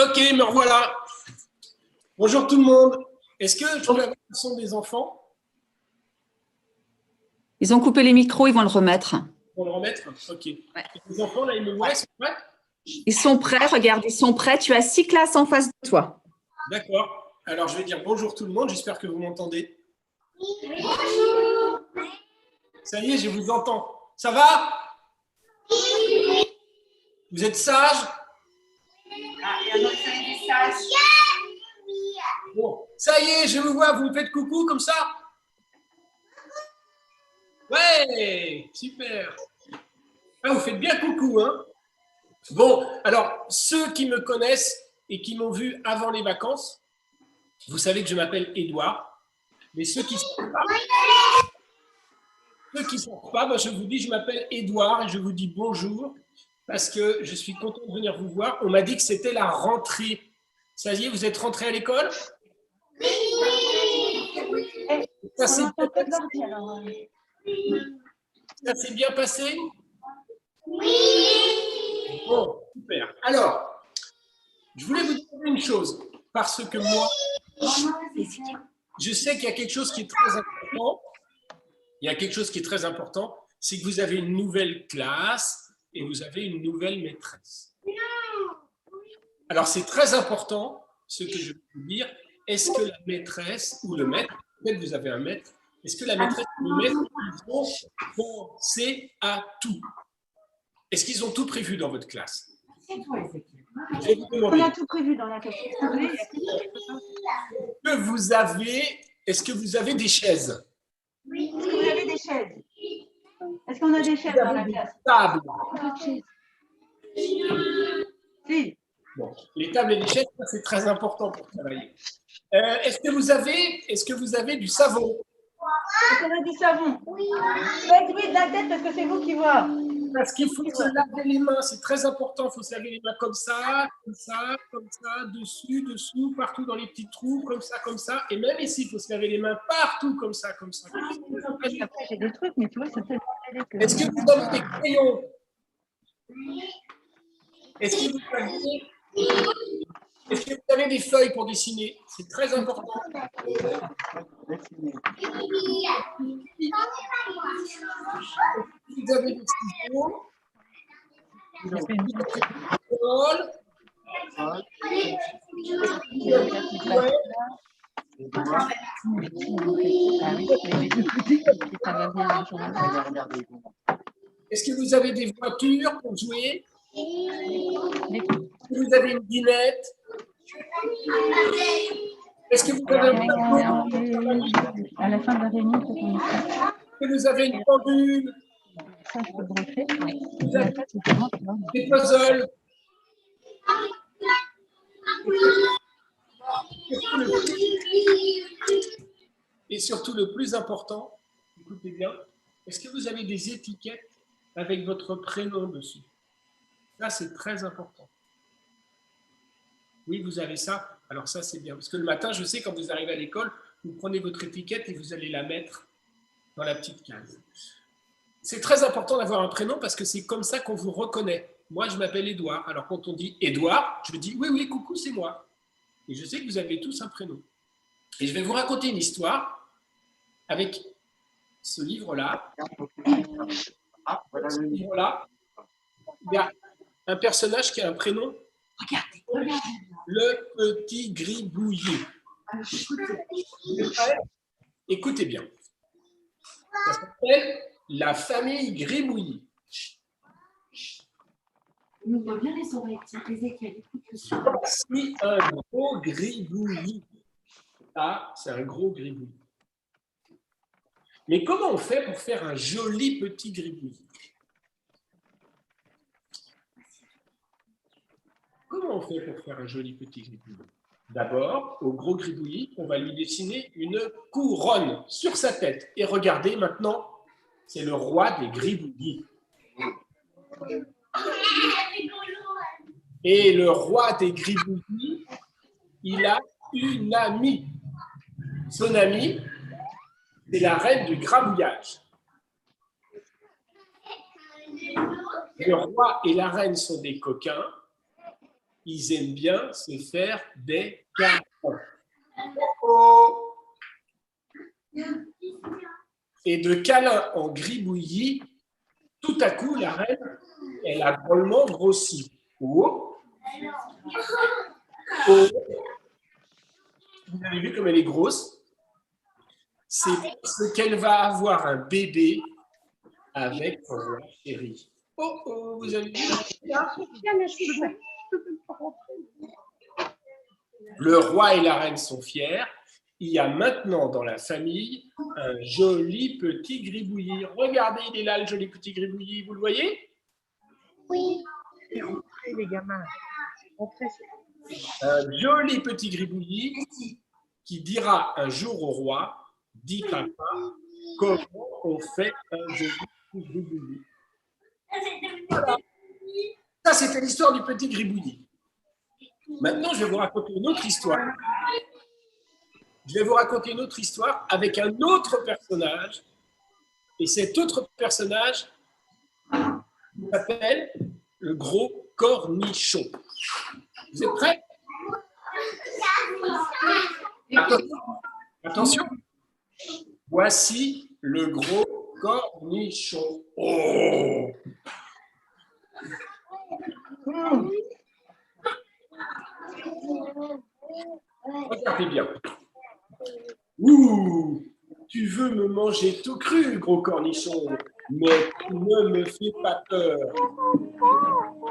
Ok, me revoilà. Bonjour tout le monde. Est-ce que je peux avoir le son des enfants? Ils ont coupé les micros, ils vont le remettre. Ils vont le remettre? Ok. Ouais. Les enfants, là, ils me voient, ils sont prêts? Ils sont prêts, regarde, ils sont prêts. Tu as 6 classes en face de toi. D'accord. Alors, je vais dire bonjour tout le monde. J'espère que vous m'entendez. Ça y est, je vous entends. Ça va? Vous êtes sages? Bon, ça y est, je vous vois. Vous me faites coucou comme ça? Ouais, super. Ah, vous faites bien coucou, hein? Bon, alors, ceux qui me connaissent et qui m'ont vu avant les vacances, vous savez que je m'appelle Édouard. Mais ceux qui ne savent pas, moi, je vous dis, je m'appelle Édouard et je vous dis bonjour parce que je suis content de venir vous voir. On m'a dit que c'était la rentrée. Ça y est, vous êtes rentrés à l'école? Ça s'est bien passé? Bon, super. Alors, je voulais vous dire une chose, parce que moi, je sais qu'il y a quelque chose qui est très important. Il y a quelque chose qui est très important, c'est que vous avez une nouvelle classe et vous avez une nouvelle maîtresse. Alors, c'est très important, ce que je veux vous dire. Est-ce que la maîtresse ou le maître, peut-être vous avez un maître, est-ce que la maîtresse ou le maître vont penser à tout? Est-ce qu'ils ont tout prévu dans votre classe? On a tout prévu dans la classe. Est-ce que vous avez des chaises? Oui. Est-ce que vous avez des chaises? Est-ce qu'on a des chaises dans la classe? Tables. Si. Bon, les tables et les chaises, c'est très important pour travailler. Est-ce que vous avez du savon? Est-ce qu'on a du savon? Oui. Faites oui de la tête parce que c'est vous qui voyez. Parce qu'il faut se laver les mains, c'est très important. Il faut se laver les mains comme ça, dessus, dessous, partout dans les petits trous, comme ça. Et même ici, il faut se laver les mains partout, comme ça. J'ai des trucs, mais tu vois, c'est tellement que... Est-ce que vous avez des crayons? Est-ce que vous avez des feuilles pour dessiner? C'est très important. Vous avez des ciseaux? Est-ce que vous avez des voitures pour jouer? Est-ce que vous avez une dinette? Est-ce que vous avez un tableau? À la fin de la réunion, est-ce que vous avez une pendule? ça, je peux brosser. Vous avez des puzzles? Et surtout, le plus important, écoutez bien, est-ce que vous avez des étiquettes avec votre prénom dessus? Ça, c'est très important. Oui, vous avez ça. Alors ça, c'est bien. Parce que le matin, je sais, quand vous arrivez à l'école, vous prenez votre étiquette et vous allez la mettre dans la petite case. C'est très important d'avoir un prénom parce que c'est comme ça qu'on vous reconnaît. Moi, je m'appelle Édouard. Alors, quand on dit Édouard, je dis oui, coucou, c'est moi. Et je sais que vous avez tous un prénom. Et je vais vous raconter une histoire avec ce livre-là. Ce livre-là, il y a un personnage qui a un prénom. Regardez. Le petit gribouillis. Écoutez bien. Ça s'appelle la famille Gribouillis. On voit bien les oreilles, tiens, Ézéchiel, écoute. Voici un gros gribouillis. Ah, c'est un gros gribouillis. Mais comment on fait pour faire un joli petit gribouillis? Comment on fait pour faire un joli petit gribouillis? D'abord, au gros gribouillis, on va lui dessiner une couronne sur sa tête. Et regardez maintenant, c'est le roi des gribouillis. Et le roi des gribouillis, il a une amie. Son amie, c'est la reine du grabouillage. Le roi et la reine sont des coquins. ils aiment bien se faire des câlins. Oh. Et de câlin en gribouillis, tout à coup, la reine, elle a drôlement grossi. Oh. Oh. Vous avez vu comme elle est grosse? C'est parce qu'elle va avoir un bébé avec son roi chéri. Oh, oh, vous avez vu? Le roi et la reine sont fiers. Il y a maintenant dans la famille un joli petit gribouillis. Regardez, il est là, le joli petit gribouillis. Vous le voyez? Oui. Rentrez, les gamins. Rentrez. Un joli petit gribouillis qui dira un jour au roi, dit papa, comment on fait un joli petit gribouillis. Voilà. Ça, c'était l'histoire du petit gribouillis. Maintenant, je vais vous raconter une autre histoire. Je vais vous raconter une autre histoire avec un autre personnage. Et cet autre personnage s'appelle le gros cornichon. Vous êtes prêts? Attention. Voici le gros cornichon. Oh! Regardez bien. Ouh! Tu veux me manger tout cru, gros cornichon, mais tu ne me fais pas peur.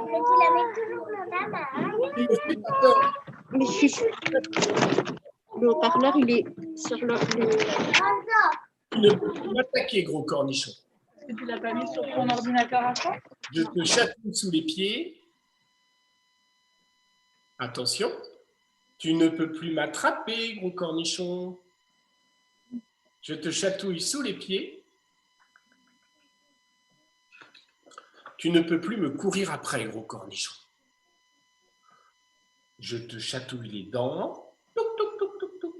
Mais tu la mets toujours dans ta main. Tu ne me fais pas peur. Mais je suis... Le haut-parleur, il est sur le... Tu ne peux plus m'attaquer, gros cornichon. Est-ce que tu l'as pas mis sur ton ordinateur à toi? Je te chatouille sous les pieds. Attention, tu ne peux plus m'attraper, gros cornichon. Je te chatouille sous les pieds. Tu ne peux plus me courir après, gros cornichon. Je te chatouille les dents. Touc, touc, touc, touc, touc.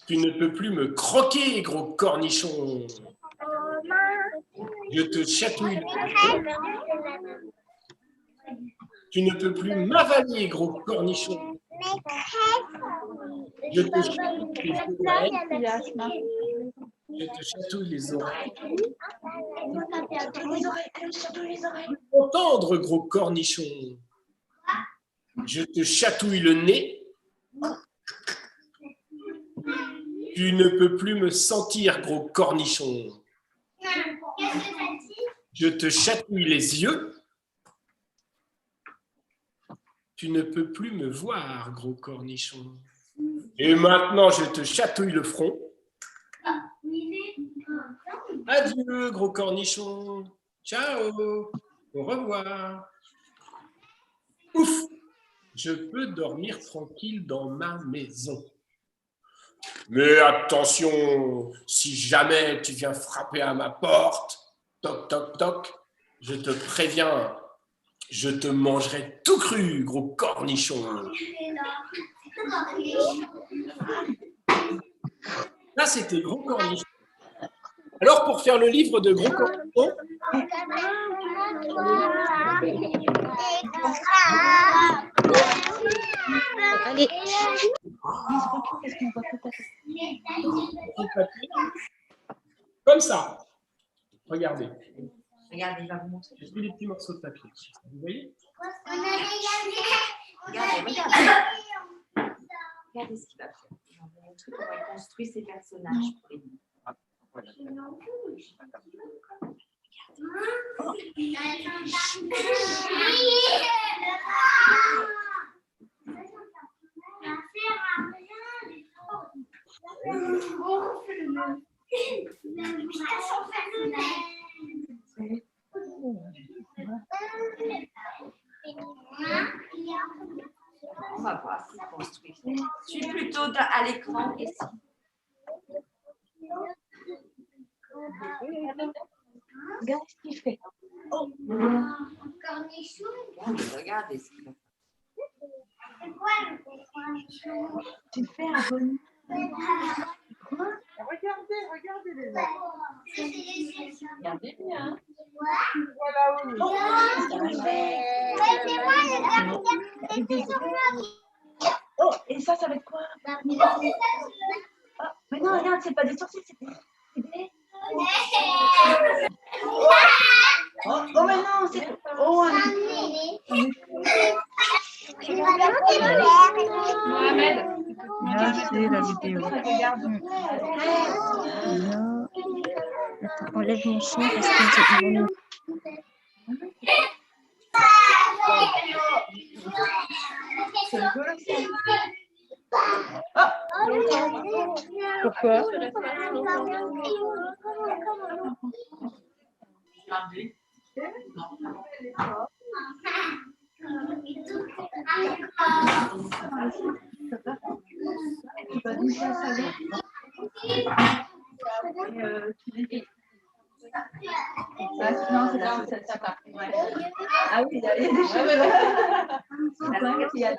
Tu ne peux plus me croquer, gros cornichon. Je te chatouille les dents. Tu ne peux plus m'avaler, gros cornichon. Je te chatouille les oreilles. Je te chatouille les oreilles. Entendre, gros cornichon. Je te chatouille le nez. Tu ne peux plus me sentir, gros cornichon. Je te chatouille les yeux. Tu ne peux plus me voir, gros cornichon. Et maintenant, je te chatouille le front. Adieu, gros cornichon. Ciao. Au revoir. Ouf. Je peux dormir tranquille dans ma maison. Mais attention, si jamais tu viens frapper à ma porte, toc, toc, toc, je te préviens, je te mangerai tout cru, gros cornichon. Là, c'était gros cornichon. Alors, pour faire le livre de gros cornichon, Allez. comme ça. Regardez. Regardez, il va vous montrer. J'ai pris des petits morceaux de papier. Vous voyez? Regardez. Regardez ce qu'il va faire. Il va vous montrer comment il construit ses personnages pour les livres. On va voir s'il construit. Je suis plutôt à l'écran ici. Regarde ce qu'il fait. Cornichon. Regardez ce qu'il va faire. C'est quoi le cornichon? Tu fais un bon. Regardez les autres. Regardez Regardez bien. Voilà où. Oh, et ça va être quoi? Ah, mais non, regarde, c'est pas des sourcils, c'est des... Oh, mais non, c'est... Oh, Mohamed. Là, c'est la vidéo. regarde. Là. Attends, enlève mon son parce qu'ils vont nous... C'est rigolo, ça. Pourquoi? Non, c'est là, ça part. Ah oui, il y a des choses. Il y a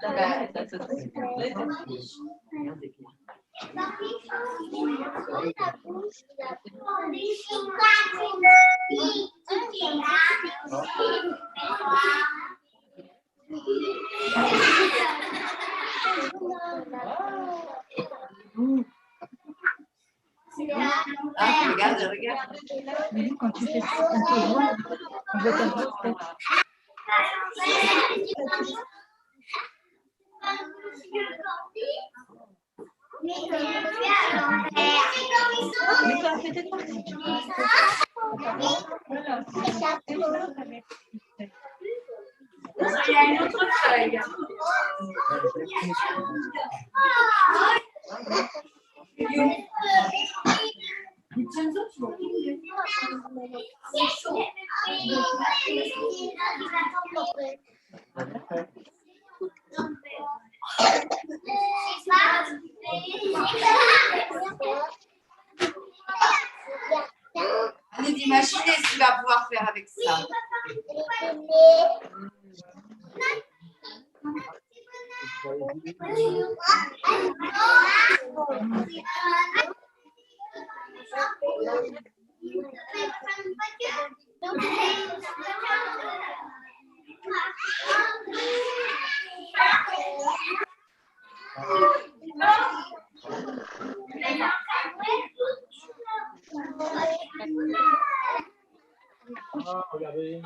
Ah, regarde, regarde. Mais quand tu fais ça, on te voit. On voit ta grosse tête. Mais ça fait peut-être partie. Il y a une autre feuille. À nous d'imaginer ce qu'il va pouvoir faire avec ça. Regardez.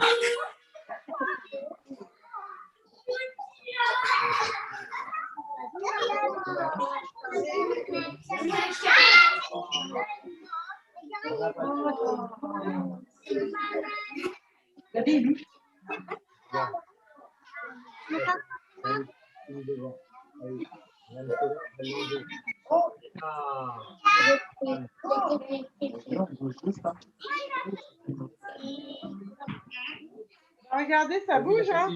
La Bible. Regardez, ça bouge, hein?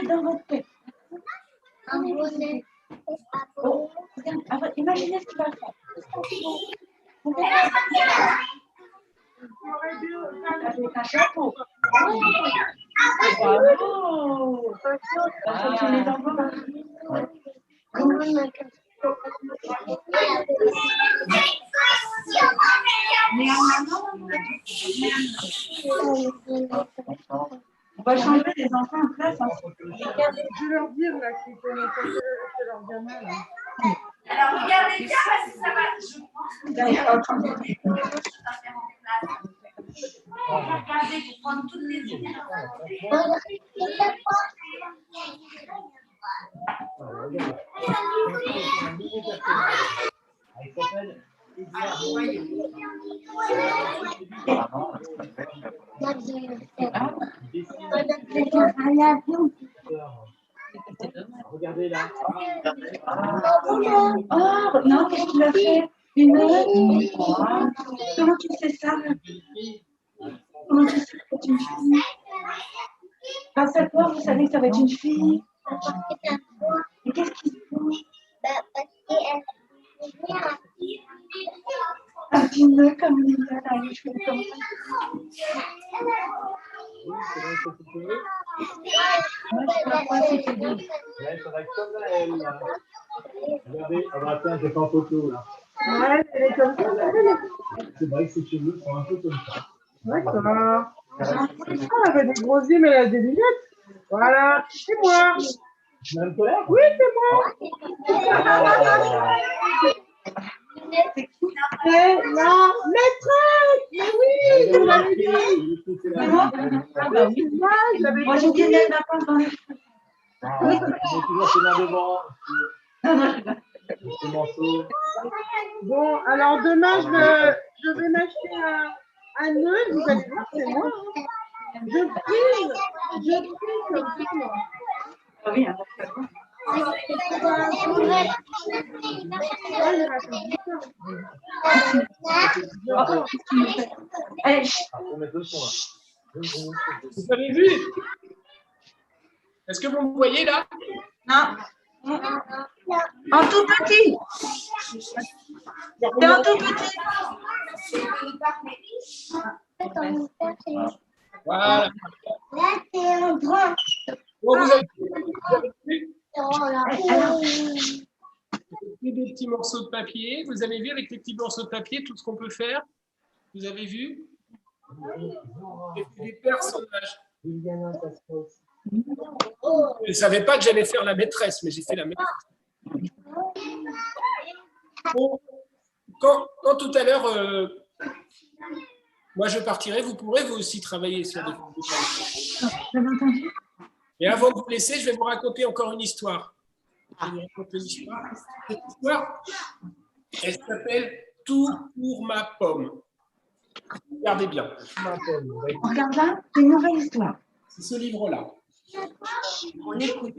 Dans votre tête. Oh, regarde, imaginez ce qu'il va faire. Avec un chapeau. Bravo. Tu les envoies. On va changer les enfants en classe. Hein. Je vais leur dire là qu'ils connaissent pas c'est leur gamin. Là. Alors, regardez bien parce que ça va, je pense. Regardez pour prendre toutes les idées. Regardez là. Oh, non, qu'est-ce qu'il a fait? Une heure? Comment tu sais ça? Comment tu sais que c'est une fille? Grâce à quoi vous savez que ça va être une fille? Et qu'est-ce qu'il fait? Un film comme Linda, là, je fais comme ça. Oui, c'est vrai que tu peux. Moi, je sais pas quoi, c'était bien. Ouais, ça va comme elle, là. Regardez, ah bah tiens, j'ai pas en photo, là. Ouais, elle est comme ça. C'est vrai que ses cheveux sont un peu comme ça. D'accord. Ah, elle avait des gros yeux, mais elle a des lunettes. Voilà, c'est moi. Même colère? Oui, c'est moi. Ah. C'est la maîtresse. Mais oui, je l'avais dit. C'est moi? Ah bah oui. Moi, je l'avais Moi, j'ai dit. bien des vacances dans les cheveux. Ah, mais toujours ses mains devant, Non, non, je sais pas. ses manteaux. Bon, alors demain, je vais m'acheter un nœud. Vous allez voir, c'est moi. Hein. Je prie comme ça, moi. Ah oui, hein. Ouais, il raconte l'histoire. Allez, Ah, faut mettre le son, là. Vous avez vu? Est-ce que vous me voyez là? non. En tout petit. C'est en tout petit. Voilà. Là, c'est un grand. Bon, vous avez vu? Alors, Des petits morceaux de papier. Vous avez vu avec les petits morceaux de papier tout ce qu'on peut faire? Vous avez vu? Des personnages. Je ne savais pas que j'allais faire la maîtresse, mais j'ai fait la maîtresse. Bon, quand tout à l'heure, moi je partirai, vous pourrez vous aussi travailler sur des photos. J'avais entendu. Et avant de vous laisser, je vais vous raconter encore une histoire. Je vais vous raconter une histoire. Cette histoire, elle s'appelle Tout pour ma pomme. Regardez bien. On regarde là, c'est une nouvelle histoire. C'est ce livre-là. On écoute.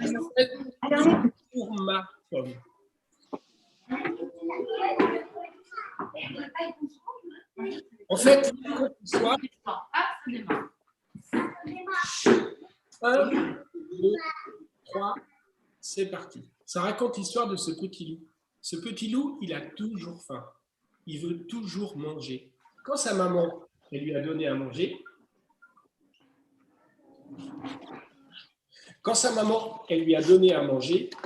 Elle s'appelle Alors, Tout pour ma pomme. En fait, l'histoire, Absolument. 1, 2, 3, c'est parti. Ça raconte l'histoire de ce petit loup. Ce petit loup, il a toujours faim. Il veut toujours manger. Quand sa maman, elle lui a donné à manger,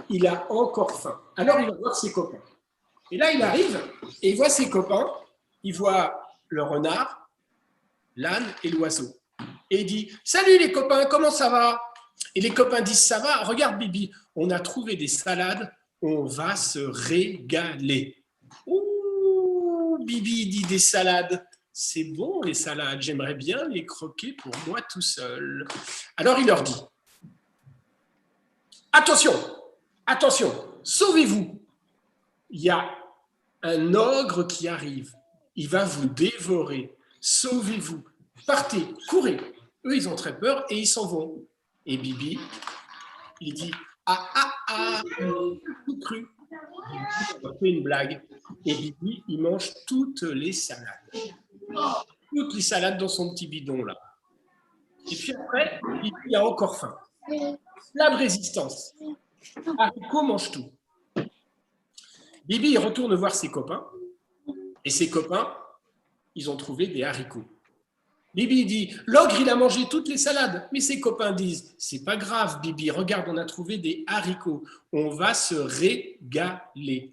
il a encore faim. Alors, il va voir ses copains. Et là, il arrive et il voit ses copains. Il voit le renard, l'âne et l'oiseau. Et il dit « Salut les copains, comment ça va ?» Et les copains disent « Ça va, regarde Bibi, on a trouvé des salades, on va se régaler. » Ouh, Bibi dit « Des salades, c'est bon les salades, j'aimerais bien les croquer pour moi tout seul. » Alors il leur dit « Attention, attention, sauvez-vous, il y a un ogre qui arrive, il va vous dévorer, sauvez-vous, partez, courez. » Eux, ils ont très peur et ils s'en vont. Et Bibi, il dit « Ah, ah, ah, tout cru. » On a fait une blague. Et Bibi, il mange toutes les salades. Toutes les salades dans son petit bidon, là. Et puis après, il a encore faim. La résistance. Haricot mange tout. Bibi, il retourne voir ses copains. Et ses copains, ils ont trouvé des haricots. Bibi dit, l'ogre, il a mangé toutes les salades. Mais ses copains disent, c'est pas grave, Bibi, regarde, on a trouvé des haricots. On va se régaler.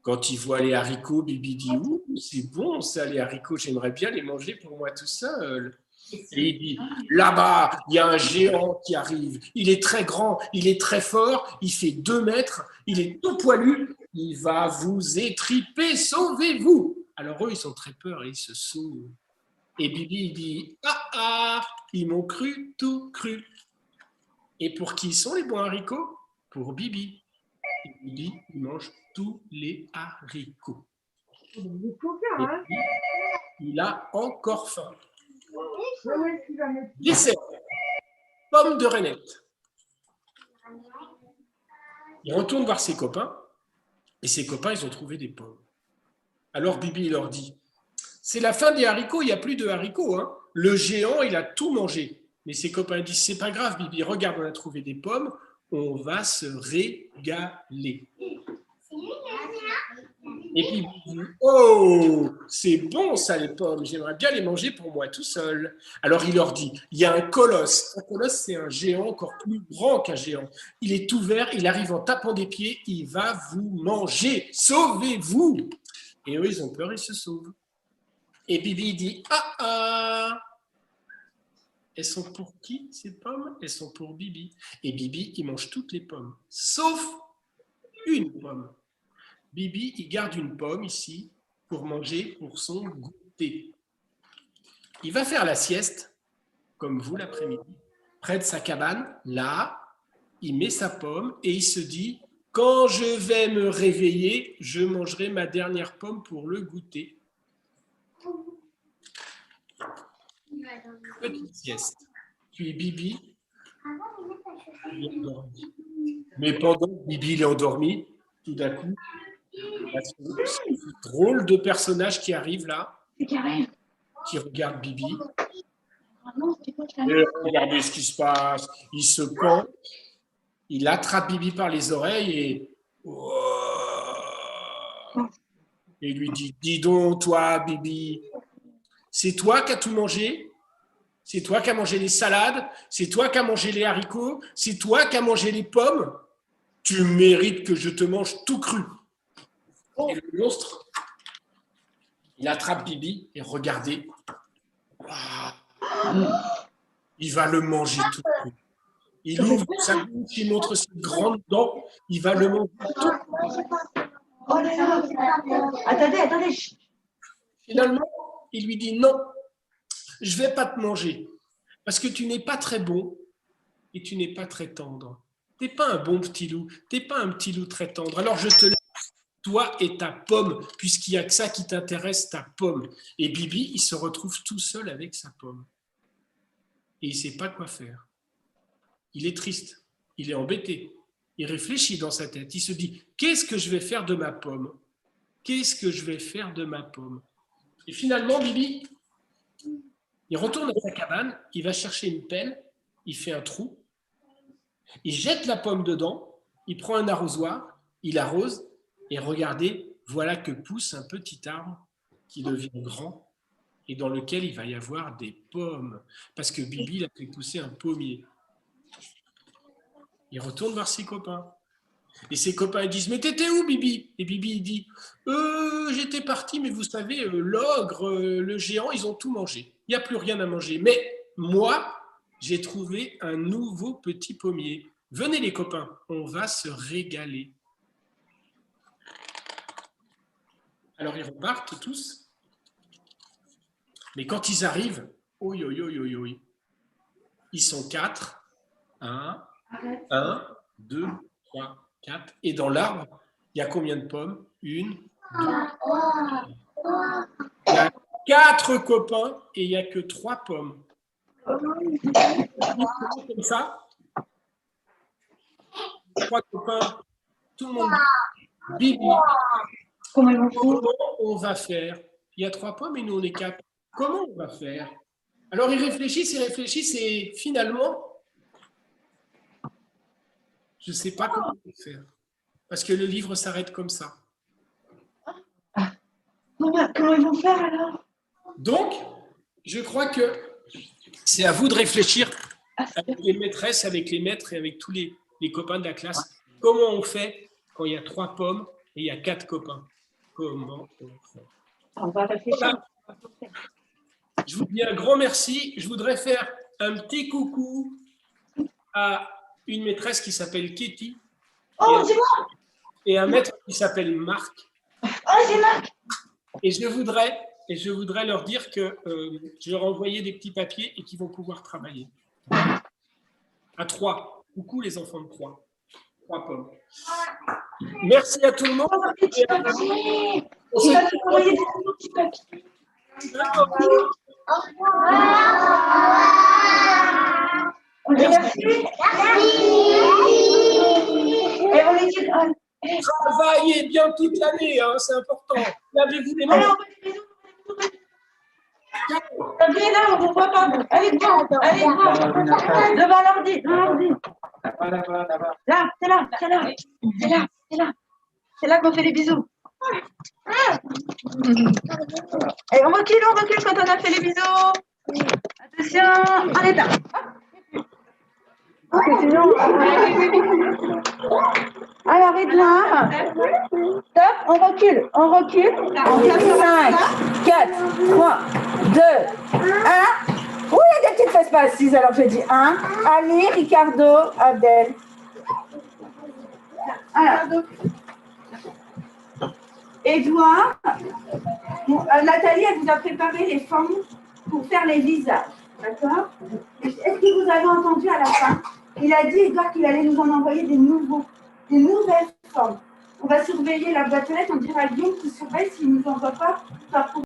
Quand il voit les haricots, Bibi dit, ouh, c'est bon ça, les haricots, j'aimerais bien les manger pour moi tout seul. Et il dit, là-bas, il y a un géant qui arrive. Il est très grand, il est très fort, il fait 2 mètres, il est tout poilu, il va vous étriper, sauvez-vous. Alors eux, ils sont très peur et ils se sauvent. Et Bibi, il dit, ah ah, ils m'ont cru, tout cru. Et pour qui sont les bons haricots? Pour Bibi. Et Bibi, il mange tous les haricots. Et Bibi, il a encore faim. Dessert, pomme de reinette. Il retourne voir ses copains, et ses copains, ils ont trouvé des pommes. Alors Bibi, il leur dit, c'est la fin des haricots, il n'y a plus de haricots. Hein. Le géant, il a tout mangé. Mais ses copains disent, c'est pas grave, Bibi, regarde, on a trouvé des pommes, on va se régaler. Et puis, oh, c'est bon ça les pommes, j'aimerais bien les manger pour moi tout seul. Alors il leur dit, il y a un colosse. Un colosse, c'est un géant encore plus grand qu'un géant. Il est tout vert, il arrive en tapant des pieds, il va vous manger. Sauvez-vous! Et eux, ils ont peur, ils se sauvent. Et Bibi dit, ah. Elles sont pour qui ces pommes? Elles sont pour Bibi. Et Bibi, il mange toutes les pommes, sauf une pomme. Bibi, il garde une pomme ici pour manger pour son goûter. Il va faire la sieste, comme vous l'après-midi, près de sa cabane. Là, il met sa pomme et il se dit, quand je vais me réveiller, je mangerai ma dernière pomme pour le goûter. Petite sieste. Puis Bibi, il est endormi. Mais pendant que Bibi il est endormi, tout d'un coup, ce drôle de personnage qui arrive là, qui regarde Bibi. Et regardez ce qui se passe. Il se pend, il attrape Bibi par les oreilles et il lui dit, dis donc toi Bibi, c'est toi qui as tout mangé? C'est toi qui as mangé les salades? C'est toi qui as mangé les haricots? C'est toi qui as mangé les pommes? Tu mérites que je te mange tout cru. Et le monstre, il attrape Bibi et regardez, il va le manger tout cru. Il ouvre sa bouche, il montre ses grandes dents, il va le manger tout cru. Oh là là. Attendez. Finalement, il lui dit non, je ne vais pas te manger parce que tu n'es pas très bon et tu n'es pas très tendre. Tu n'es pas un bon petit loup, tu n'es pas un petit loup très tendre. Alors je te laisse, toi et ta pomme, puisqu'il n'y a que ça qui t'intéresse, ta pomme. Et Bibi, il se retrouve tout seul avec sa pomme. Et il ne sait pas quoi faire. Il est triste, il est embêté. Il réfléchit dans sa tête, il se dit, qu'est-ce que je vais faire de ma pomme? Qu'est-ce que je vais faire de ma pomme? Et finalement, Bibi, il retourne à sa cabane, il va chercher une pelle, il fait un trou, il jette la pomme dedans, il prend un arrosoir, il arrose, et regardez, voilà que pousse un petit arbre qui devient grand et dans lequel il va y avoir des pommes. Parce que Bibi a fait pousser un pommier. Il retourne voir ses copains. Et ses copains ils disent, mais t'étais où Bibi? Et Bibi il dit, j'étais parti, mais vous savez, l'ogre, le géant, ils ont tout mangé. Il n'y a plus rien à manger. Mais moi, j'ai trouvé un nouveau petit pommier. Venez les copains, on va se régaler. Alors ils repartent tous. Mais quand ils arrivent, ils sont 4. 1, 2, 3, 4. Et dans l'arbre, il y a combien de pommes? 1, 2, 3. Il y a 4 copains et il n'y a que 3 pommes. Comme ça. 3 copains. Tout le monde. Bibi. Comment on va faire? Il y a 3 pommes et nous on est 4. Comment on va faire? Alors ils réfléchissent et finalement, je ne sais pas comment faire. Parce que le livre s'arrête comme ça. Comment ils vont faire alors? Donc, je crois que c'est à vous de réfléchir avec les maîtresses, avec les maîtres et avec tous les copains de la classe. Comment on fait quand il y a 3 pommes et il y a 4 copains? Comment on fait? On va réfléchir. Voilà. Je vous dis un grand merci. Je voudrais faire un petit coucou à une maîtresse qui s'appelle Katie. Oh, c'est moi! Et un maître qui s'appelle Marc. Oh, c'est Marc! Et je voudrais leur dire que je leur ai envoyé des petits papiers et qu'ils vont pouvoir travailler. À 3. Coucou les enfants de 3. 3 pommes. Merci à tout le monde. Petit papier! Il va nous envoyer des petits papiers. Merci. Et on les dit. Travaillez bien toute l'année, hein, c'est important. Lavez-vous les mains. Viens là, on ne voit pas. Allez, devant l'ordi. Là, c'est là, c'est là, c'est là, c'est là. C'est là qu'on fait les bisous. Et on recule quand on a fait les bisous. Attention, on est là. Ok, sinon. Alors, Edouard, stop, on recule. On fait 5, 4, 3, 2, 1. Oui, il y a des petites fesses pas assises, alors j'ai dit 1. Ali, Ricardo, Abdel. Alors, Edouard, Nathalie, elle vous a préparé les formes pour faire les visages. D'accord? Est-ce que vous avez entendu à la fin? Il a dit, Edouard, qu'il allait nous en envoyer des nouvelles formes. On va surveiller la boîte aux lettres, on dira à Guillaume qui surveille s'il ne nous envoie pas.